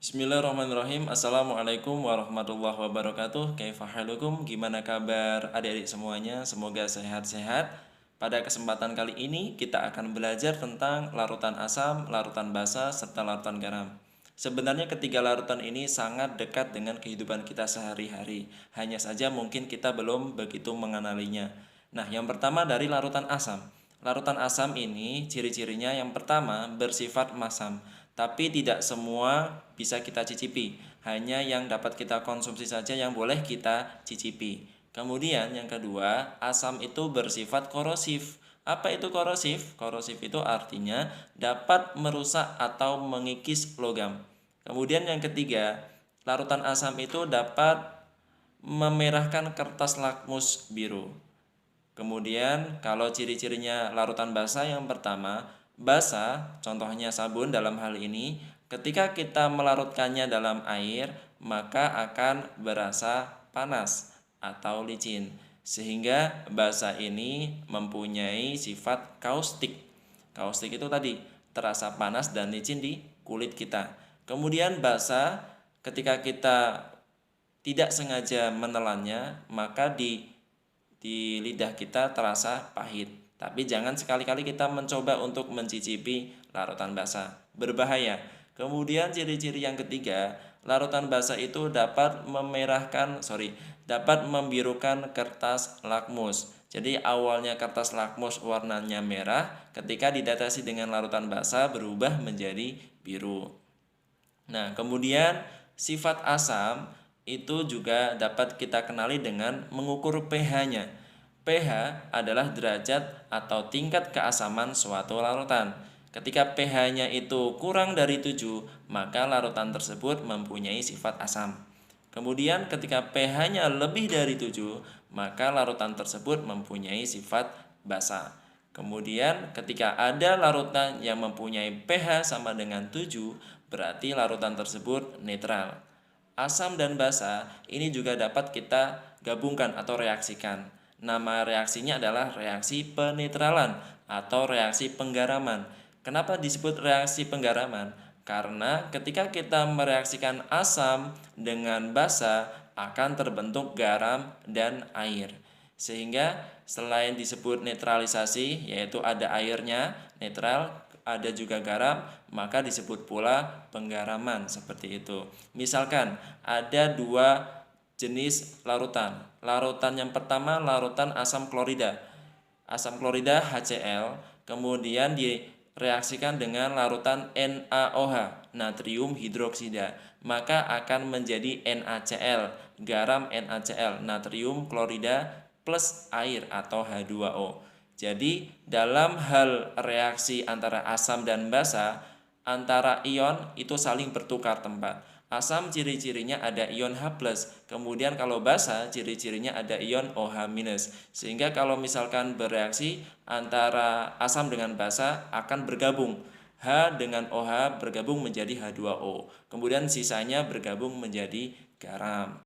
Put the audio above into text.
Bismillahirrahmanirrahim. Assalamualaikum warahmatullahi wabarakatuh. Kaifa halukum? Gimana kabar adik-adik semuanya? Semoga sehat-sehat. Pada kesempatan kali ini kita akan belajar tentang larutan asam, larutan basa, serta larutan garam. Sebenarnya ketiga larutan ini sangat dekat dengan kehidupan kita sehari-hari. Hanya saja mungkin kita belum begitu mengenalinya. Nah, yang pertama dari larutan asam. Larutan asam ini ciri-cirinya yang pertama bersifat masam, tapi tidak semua bisa kita cicipi. Hanya yang dapat kita konsumsi saja yang boleh kita cicipi. Kemudian yang kedua, asam itu bersifat korosif. Apa itu korosif? Korosif itu artinya dapat merusak atau mengikis logam. Kemudian yang ketiga, larutan asam itu dapat memerahkan kertas lakmus biru. Kemudian kalau ciri-cirinya larutan basa yang pertama, basa contohnya sabun dalam hal ini, ketika kita melarutkannya dalam air maka akan berasa panas atau licin. Sehingga basa ini mempunyai sifat kaustik. Kaustik itu tadi terasa panas dan licin di kulit kita. Kemudian basa ketika kita tidak sengaja menelannya maka di lidah kita terasa pahit. Tapi jangan sekali-kali kita mencoba untuk mencicipi larutan basa. Berbahaya. Kemudian ciri-ciri yang ketiga, larutan basa itu dapat dapat membirukan kertas lakmus. Jadi awalnya kertas lakmus warnanya merah, ketika dideteksi dengan larutan basa berubah menjadi biru. Nah, kemudian sifat asam itu juga dapat kita kenali dengan mengukur pH-nya. pH adalah derajat atau tingkat keasaman suatu larutan. Ketika pH-nya itu kurang dari 7, maka larutan tersebut mempunyai sifat asam. Kemudian ketika pH-nya lebih dari 7, maka larutan tersebut mempunyai sifat basa. Kemudian ketika ada larutan yang mempunyai pH sama dengan 7, berarti larutan tersebut netral. Asam dan basa ini juga dapat kita gabungkan atau reaksikan. Nama reaksinya adalah reaksi penetralan atau reaksi penggaraman. Kenapa disebut reaksi penggaraman? Karena ketika kita mereaksikan asam dengan basa akan terbentuk garam dan air. Sehingga selain disebut netralisasi, yaitu ada airnya, netral, ada juga garam, maka disebut pula penggaraman seperti itu. Misalkan ada dua jenis larutan. Larutan yang pertama larutan asam klorida. Asam klorida HCl kemudian direaksikan dengan larutan NaOH, natrium hidroksida, maka akan menjadi NaCl, garam NaCl, natrium klorida plus air atau H2O. Jadi dalam hal reaksi antara asam dan basa, antara ion itu saling bertukar tempat. Asam ciri-cirinya ada ion H+, kemudian kalau basa ciri-cirinya ada ion OH-. Sehingga kalau misalkan bereaksi antara asam dengan basa akan bergabung. H dengan OH bergabung menjadi H2O. Kemudian sisanya bergabung menjadi garam.